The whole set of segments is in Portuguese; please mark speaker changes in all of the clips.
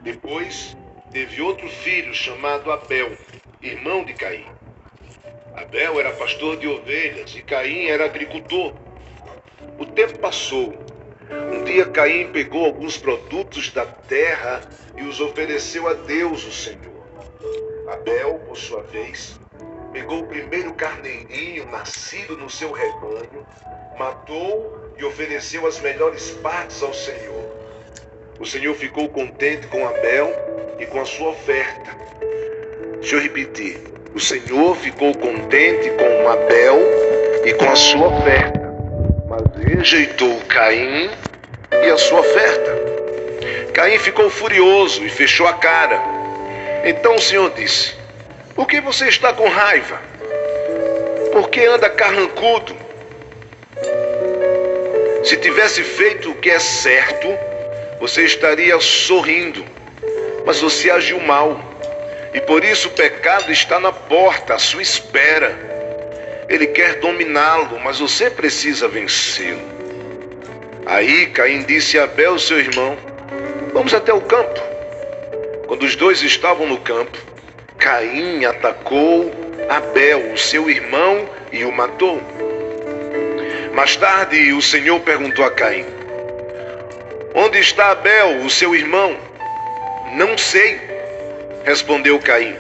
Speaker 1: Depois, teve outro filho chamado Abel, irmão de Caim. Abel era pastor de ovelhas e Caim era agricultor. O tempo passou. Um dia Caim pegou alguns produtos da terra e os ofereceu a Deus, o Senhor. Abel, por sua vez, pegou o primeiro carneirinho nascido no seu rebanho, matou e ofereceu as melhores partes ao Senhor. O Senhor ficou contente com Abel e com a sua oferta. Deixa eu repetir. O Senhor ficou contente com Abel e com a sua oferta, mas rejeitou Caim e a sua oferta. Caim ficou furioso e fechou a cara. Então o Senhor disse: por que você está com raiva? Por que anda carrancudo? Se tivesse feito o que é certo, você estaria sorrindo, mas você agiu mal. E por isso o pecado está na porta, à sua espera. Ele quer dominá-lo, mas você precisa vencê-lo. Aí Caim disse a Abel, seu irmão: vamos até o campo. Quando os dois estavam no campo, Caim atacou Abel, o seu irmão, e o matou. Mais tarde, o Senhor perguntou a Caim: onde está Abel, o seu irmão? Não sei, respondeu Caim.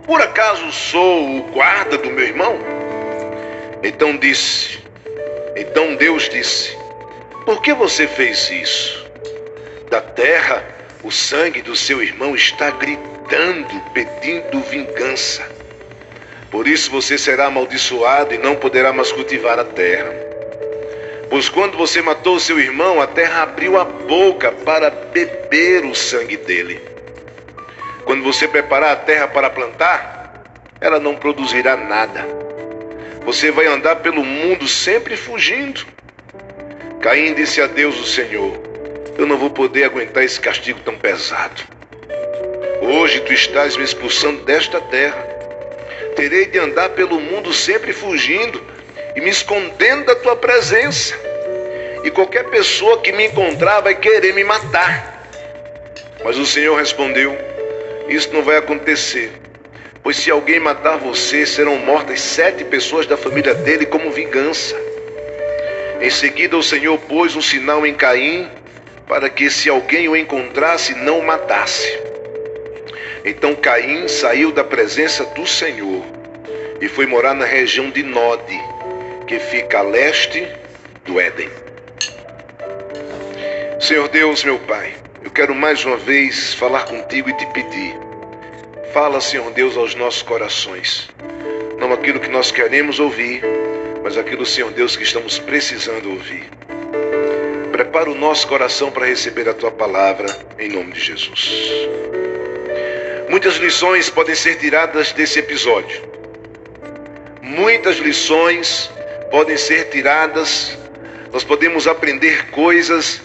Speaker 1: Por acaso sou o guarda do meu irmão? Então Deus disse: por que você fez isso? Da terra, o sangue do seu irmão está gritando, pedindo vingança. Por isso você será amaldiçoado e não poderá mais cultivar a terra. Pois quando você matou seu irmão, a terra abriu a boca para beber o sangue dele. Quando você preparar a terra para plantar, ela não produzirá nada. Você vai andar pelo mundo sempre fugindo. Caim disse a Deus, o Senhor: eu não vou poder aguentar esse castigo tão pesado. Hoje tu estás me expulsando desta terra. Terei de andar pelo mundo sempre fugindo e me escondendo da tua presença. E qualquer pessoa que me encontrar vai querer me matar. Mas o Senhor respondeu: isso não vai acontecer, pois se alguém matar você, serão mortas 7 pessoas da família dele como vingança. Em seguida o Senhor pôs um sinal em Caim, para que se alguém o encontrasse, não o matasse. Então Caim saiu da presença do Senhor e foi morar na região de Node, que fica a leste do Éden. Senhor Deus, meu Pai, eu quero mais uma vez falar contigo e te pedir. Fala, Senhor Deus, aos nossos corações. Não aquilo que nós queremos ouvir, mas aquilo, Senhor Deus, que estamos precisando ouvir. Prepara o nosso coração para receber a tua palavra, em nome de Jesus. Muitas lições podem ser tiradas desse episódio. Muitas lições podem ser tiradas. Nós podemos aprender coisas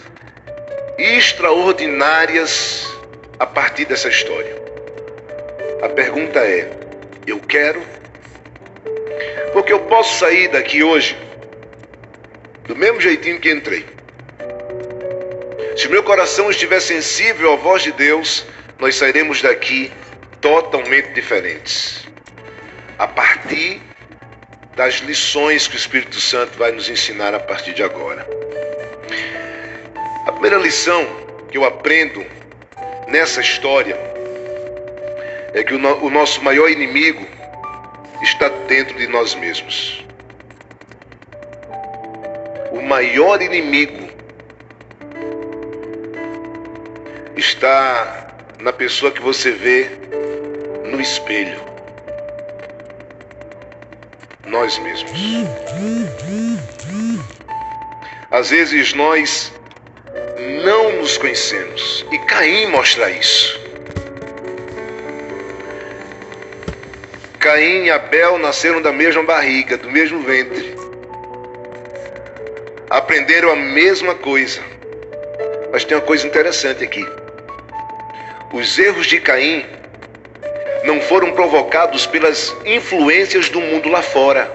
Speaker 1: extraordinárias a partir dessa história. A pergunta é: eu quero? Porque eu posso sair daqui hoje do mesmo jeitinho que entrei. Se meu coração estiver sensível à voz de Deus, nós sairemos daqui totalmente diferentes. A partir das lições que o Espírito Santo vai nos ensinar a partir de agora. A primeira lição que eu aprendo nessa história é que o nosso maior inimigo está dentro de nós mesmos. O maior inimigo está na pessoa que você vê no espelho. Nós mesmos. Às vezes nós não nos conhecemos. E Caim mostra isso. Caim e Abel nasceram da mesma barriga, do mesmo ventre. Aprenderam a mesma coisa. Mas tem uma coisa interessante aqui. Os erros de Caim não foram provocados pelas influências do mundo lá fora.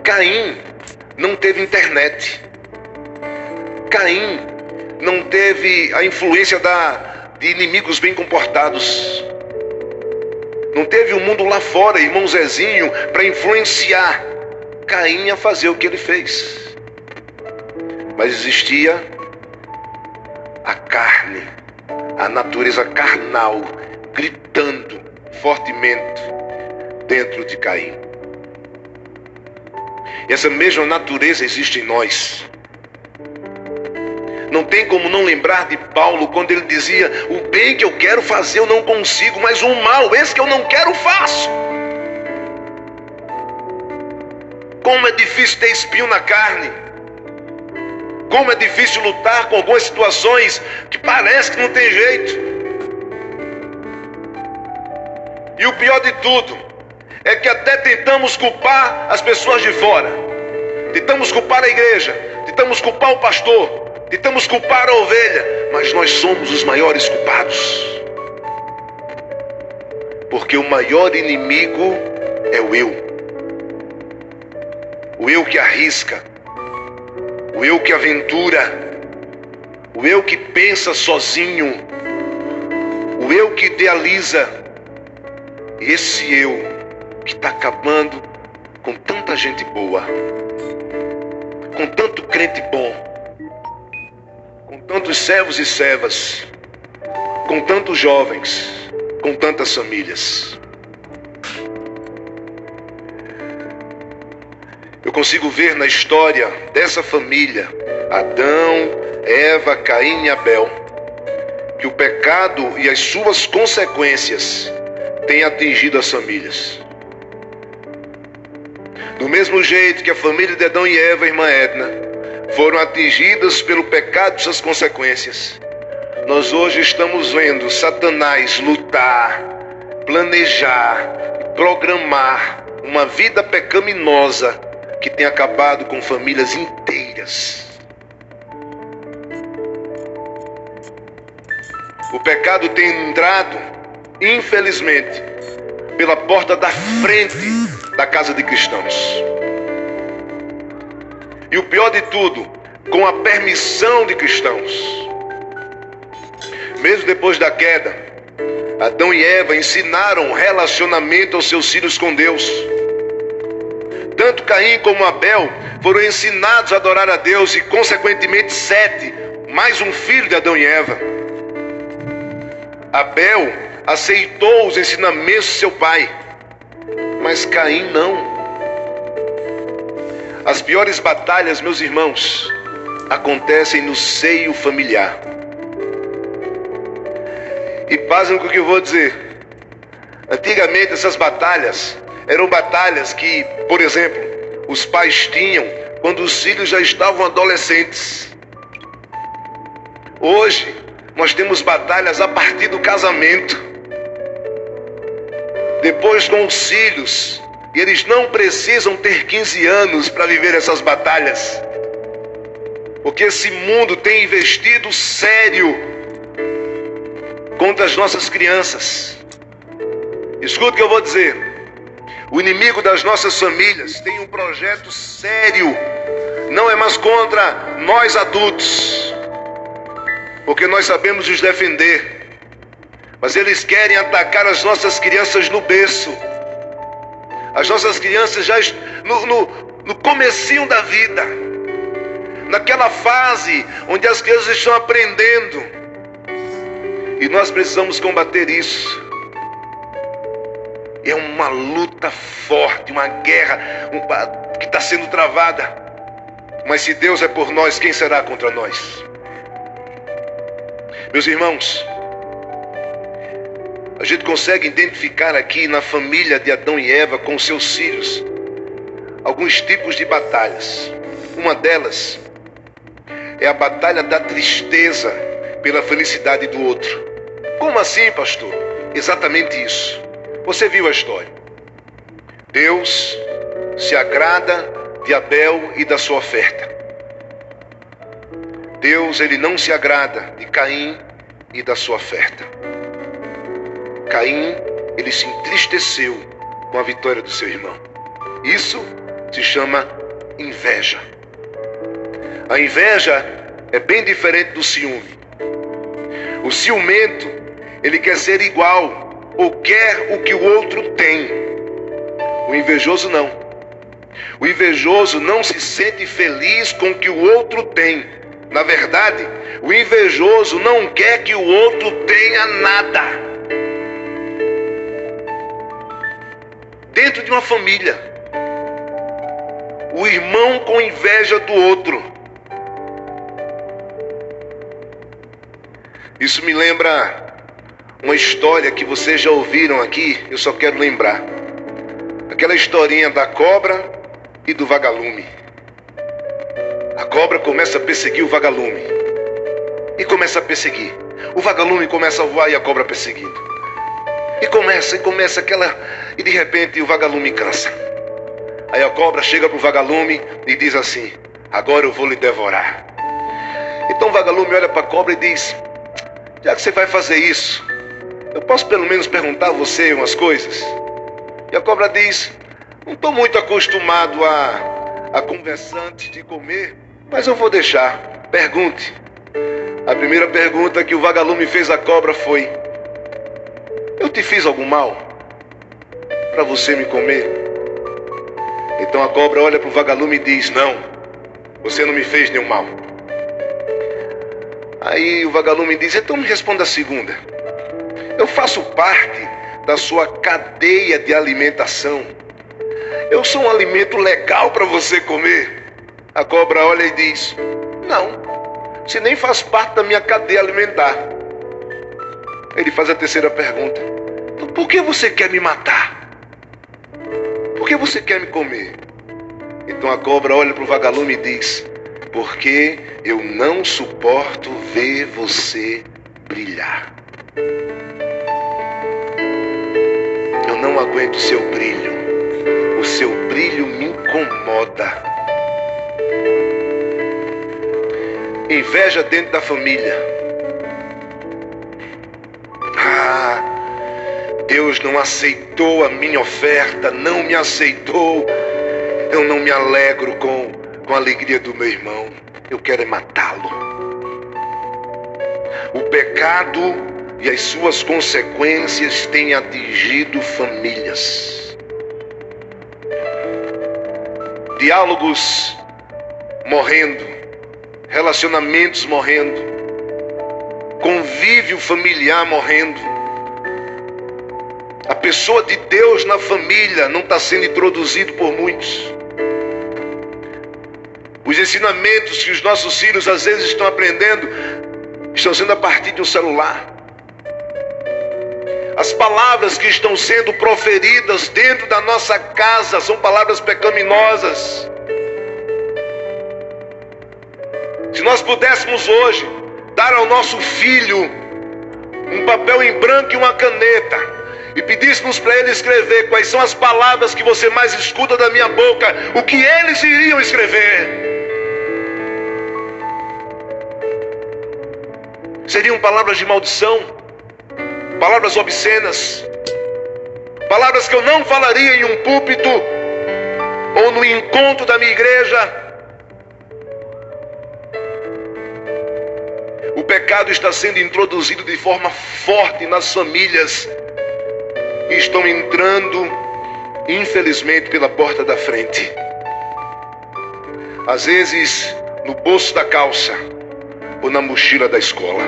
Speaker 1: Caim não teve internet. Caim não teve a influência de inimigos bem comportados. Não teve o mundo lá fora, irmão Zezinho, para influenciar Caim a fazer o que ele fez. Mas existia a carne, a natureza carnal, gritando fortemente dentro de Caim. E essa mesma natureza existe em nós. Não tem como não lembrar de Paulo quando ele dizia: o bem que eu quero fazer eu não consigo, mas o mal, esse que eu não quero, faço. Como é difícil ter espinho na carne. Como é difícil lutar com algumas situações que parece que não tem jeito. E o pior de tudo é que até tentamos culpar as pessoas de fora. Tentamos culpar a igreja, tentamos culpar o pastor, tentamos culpar a ovelha, mas nós somos os maiores culpados. Porque o maior inimigo é o eu. O eu que arrisca, o eu que aventura, o eu que pensa sozinho, o eu que idealiza. Esse eu que está acabando com tanta gente boa, com tanto crente bom, com tantos servos e servas, com tantos jovens, com tantas famílias. Eu consigo ver na história dessa família, Adão, Eva, Caim e Abel, que o pecado e as suas consequências têm atingido as famílias. Do mesmo jeito que a família de Adão e Eva, irmã Edna, foram atingidas pelo pecado e suas consequências, nós hoje estamos vendo Satanás lutar, planejar, programar uma vida pecaminosa que tem acabado com famílias inteiras. O pecado tem entrado, infelizmente, pela porta da frente da casa de cristãos. E o pior de tudo, com a permissão de cristãos. Mesmo depois da queda, Adão e Eva ensinaram relacionamento aos seus filhos com Deus. Tanto Caim como Abel foram ensinados a adorar a Deus e, consequentemente, Sete, mais um filho de Adão e Eva. Abel aceitou os ensinamentos de seu pai, mas Caim não. As piores batalhas, meus irmãos, acontecem no seio familiar. E pasmem com o que eu vou dizer. Antigamente essas batalhas eram batalhas que, por exemplo, os pais tinham quando os filhos já estavam adolescentes. Hoje, nós temos batalhas a partir do casamento. Depois com os filhos, e eles não precisam ter 15 anos para viver essas batalhas. Porque esse mundo tem investido sério contra as nossas crianças. Escuta o que eu vou dizer. O inimigo das nossas famílias tem um projeto sério. Não é mais contra nós adultos, porque nós sabemos nos defender. Mas eles querem atacar as nossas crianças no berço. As nossas crianças já no comecinho da vida. Naquela fase onde as crianças estão aprendendo. E nós precisamos combater isso. É uma luta forte, uma guerra que está sendo travada. Mas se Deus é por nós, quem será contra nós? Meus irmãos, a gente consegue identificar aqui na família de Adão e Eva com seus filhos alguns tipos de batalhas. Uma delas é a batalha da tristeza pela felicidade do outro. Como assim, pastor? Exatamente isso. Você viu a história. Deus se agrada de Abel e da sua oferta. Deus, ele não se agrada de Caim e da sua oferta. Caim, ele se entristeceu com a vitória do seu irmão. Isso se chama inveja. A inveja é bem diferente do ciúme. O ciumento, ele quer ser igual ou quer o que o outro tem. O invejoso não. O invejoso não se sente feliz com o que o outro tem. Na verdade, o invejoso não quer que o outro tenha nada. Dentro de uma família, o irmão com inveja do outro. Isso me lembra uma história que vocês já ouviram aqui, eu só quero lembrar. Aquela historinha da cobra e do vagalume. A cobra começa a perseguir o vagalume. E começa a perseguir. O vagalume começa a voar e a cobra perseguindo. E começa aquela... E de repente o vagalume cansa. Aí a cobra chega pro vagalume e diz assim: agora eu vou lhe devorar. Então o vagalume olha para a cobra e diz: já que você vai fazer isso, eu posso pelo menos perguntar a você umas coisas? E a cobra diz: não estou muito acostumado a conversar antes de comer, mas eu vou deixar. Pergunte. A primeira pergunta que o vagalume fez à cobra foi: eu te fiz algum mal para você me comer? Então a cobra olha para o vagalume e diz: não, você não me fez nenhum mal. Aí o vagalume diz: então me responda a segunda. Eu faço parte da sua cadeia de alimentação. Eu sou um alimento legal para você comer. A cobra olha e diz: não, você nem faz parte da minha cadeia alimentar. Ele faz a terceira pergunta: então, por que você quer me matar? Por que você quer me comer? Então a cobra olha para o vagalume e diz: porque eu não suporto ver você brilhar. Eu não aguento o seu brilho. O seu brilho me incomoda. Inveja dentro da família. Deus não aceitou a minha oferta, não me aceitou. Eu não me alegro com a alegria do meu irmão. Eu quero é matá-lo. O pecado e as suas consequências têm atingido famílias. Diálogos morrendo, relacionamentos morrendo, convívio familiar morrendo. A pessoa de Deus na família não está sendo introduzido por muitos. Os ensinamentos que os nossos filhos às vezes estão aprendendo estão sendo a partir de um celular. As palavras que estão sendo proferidas dentro da nossa casa são palavras pecaminosas. Se nós pudéssemos hoje dar ao nosso filho um papel em branco e uma caneta e pedíssemos para ele escrever quais são as palavras que você mais escuta da minha boca, o que eles iriam escrever? Seriam palavras de maldição, palavras obscenas, palavras que eu não falaria em um púlpito ou no encontro da minha igreja. O pecado está sendo introduzido de forma forte nas famílias e estão entrando, infelizmente, pela porta da frente. Às vezes, no bolso da calça ou na mochila da escola.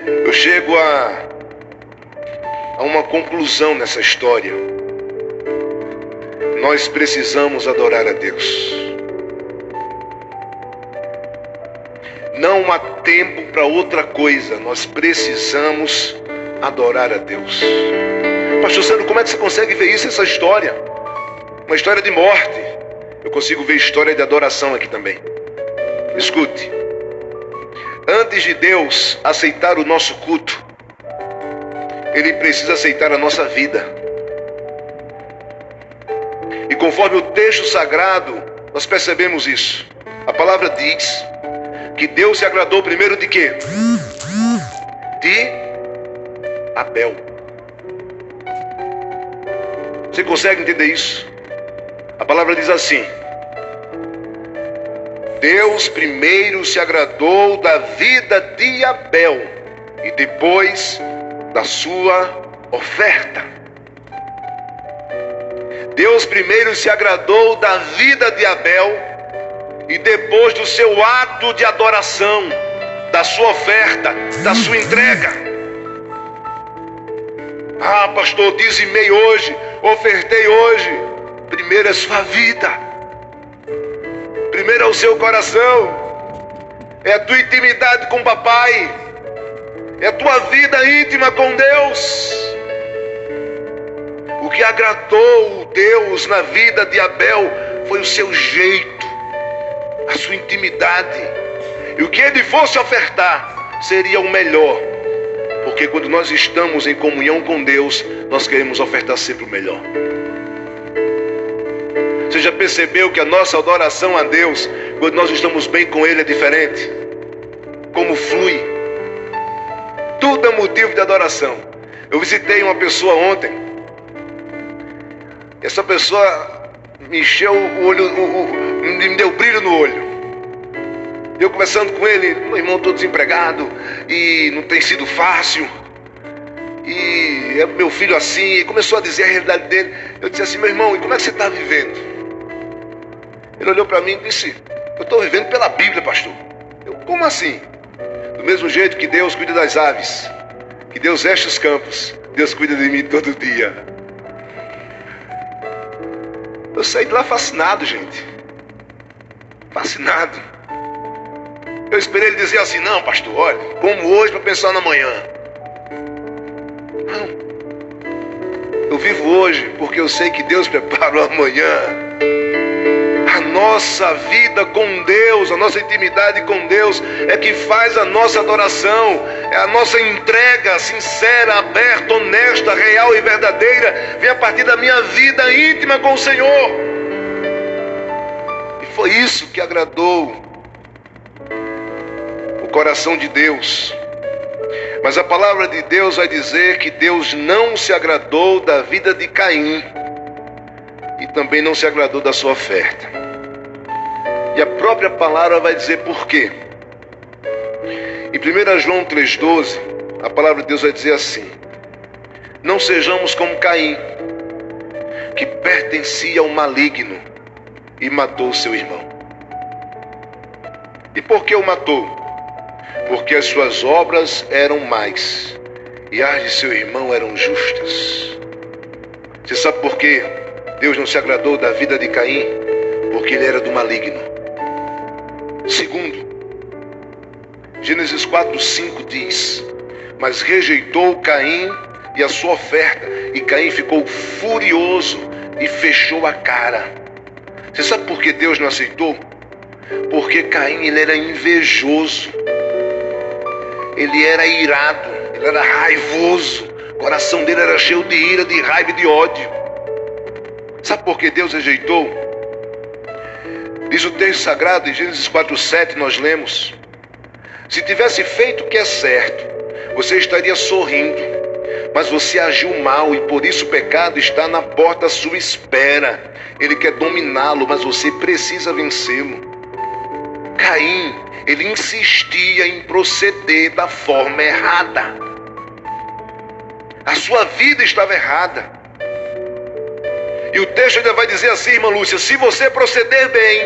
Speaker 1: Eu chego a uma conclusão nessa história. Nós precisamos adorar a Deus. Não há tempo para outra coisa. Nós precisamos adorar a Deus. Pastor Sandro, como é que você consegue ver isso, essa história? Uma história de morte. Eu consigo ver história de adoração aqui também. Escute. Antes de Deus aceitar o nosso culto, Ele precisa aceitar a nossa vida. E conforme o texto sagrado, nós percebemos isso. A palavra diz que Deus se agradou primeiro de quê? De Abel. Você consegue entender isso? A palavra diz assim: Deus primeiro se agradou da vida de Abel e depois da sua oferta. Deus primeiro se agradou da vida de Abel e depois do seu ato de adoração, da sua oferta, da sua entrega. Ah, pastor, dizimei hoje, ofertei hoje. Primeiro é sua vida. Primeiro é o seu coração. É a tua intimidade com o papai. É a tua vida íntima com Deus. O que agradou Deus na vida de Abel foi o seu jeito, a sua intimidade. E o que ele fosse ofertar seria o melhor. Porque quando nós estamos em comunhão com Deus, nós queremos ofertar sempre o melhor. Você já percebeu que a nossa adoração a Deus, quando nós estamos bem com Ele, é diferente? Como flui? Tudo é motivo de adoração. Eu visitei uma pessoa ontem. Essa pessoa me encheu o olho, me deu brilho no olho. Eu conversando com ele, meu irmão, estou desempregado e não tem sido fácil. E é meu filho assim, e começou a dizer a realidade dele. Eu disse assim, meu irmão, e como é que você está vivendo? Ele olhou para mim e disse, eu estou vivendo pela Bíblia, pastor. Eu, como assim? Do mesmo jeito que Deus cuida das aves, que Deus veste os campos, Deus cuida de mim todo dia. Eu saí de lá fascinado, gente. Fascinado. Eu esperei ele dizer assim, não, pastor, olha, como hoje para pensar na manhã. Não. Eu vivo hoje porque eu sei que Deus prepara o amanhã. A nossa vida com Deus, a nossa intimidade com Deus é que faz a nossa adoração, é a nossa entrega sincera, aberta, honesta, real e verdadeira, vem a partir da minha vida íntima com o Senhor. E foi isso que agradou o coração de Deus. Mas a palavra de Deus vai dizer que Deus não se agradou da vida de Caim e também não se agradou da sua oferta. E a própria palavra vai dizer por quê. Em 1 João 3,12, a palavra de Deus vai dizer assim: não sejamos como Caim, que pertencia ao maligno e matou seu irmão. E por que o matou? Porque as suas obras eram más e as de seu irmão eram justas. Você sabe por que Deus não se agradou da vida de Caim? Porque ele era do maligno. Segundo, Gênesis 4:5 diz: mas rejeitou Caim e a sua oferta, e Caim ficou furioso e fechou a cara. Você sabe por que Deus não aceitou? Porque Caim, ele era invejoso, ele era irado, ele era raivoso, o coração dele era cheio de ira, de raiva e de ódio. Sabe por que Deus rejeitou? Diz o texto sagrado, em Gênesis 4:7, nós lemos: se tivesse feito o que é certo, você estaria sorrindo, mas você agiu mal e por isso o pecado está na porta à sua espera. Ele quer dominá-lo, mas você precisa vencê-lo. Caim, ele insistia em proceder da forma errada. A sua vida estava errada. E o texto ainda vai dizer assim, irmã Lúcia, se você proceder bem.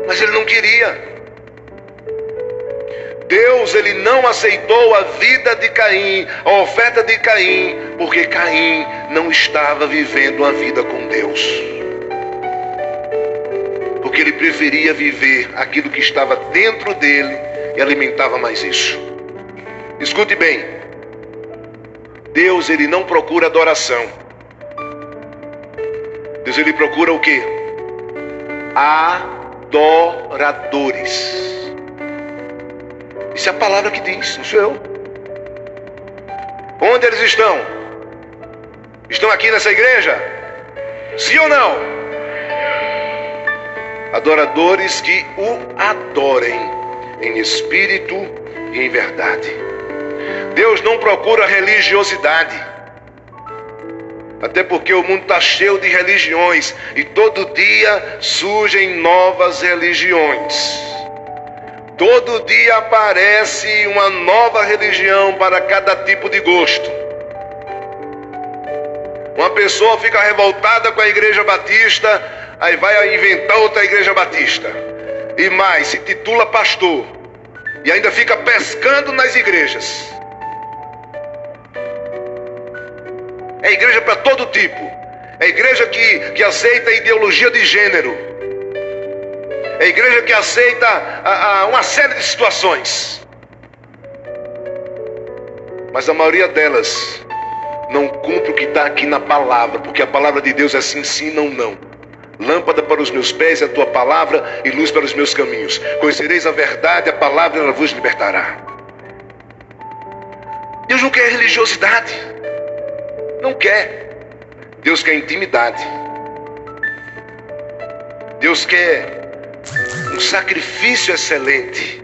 Speaker 1: Mas ele não queria. Deus, ele não aceitou a vida de Caim, a oferta de Caim, porque Caim não estava vivendo a vida com Deus. Porque ele preferia viver aquilo que estava dentro dele e alimentava mais isso. Escute bem. Deus, ele não procura adoração. Deus, ele procura o quê? Adoradores. Isso é a palavra que diz, não sou eu. Onde eles estão? Estão aqui nessa igreja? Sim ou não? Adoradores que o adorem em espírito e em verdade. Deus não procura religiosidade. Até porque o mundo está cheio de religiões e todo dia surgem novas religiões. Todo dia aparece uma nova religião para cada tipo de gosto. Uma pessoa fica revoltada com a igreja batista, aí vai inventar outra igreja batista. E mais, se titula pastor. E ainda fica pescando nas igrejas. É igreja para todo tipo. É igreja que aceita a ideologia de gênero. É igreja que aceita uma série de situações. Mas a maioria delas não cumpre o que está aqui na palavra, porque a palavra de Deus é sim, sim, não, não. Lâmpada para os meus pés é a tua palavra e luz para os meus caminhos. Conhecereis a verdade, a palavra ela vos libertará. Deus não quer religiosidade. Não quer. Deus quer intimidade. Deus quer um sacrifício excelente.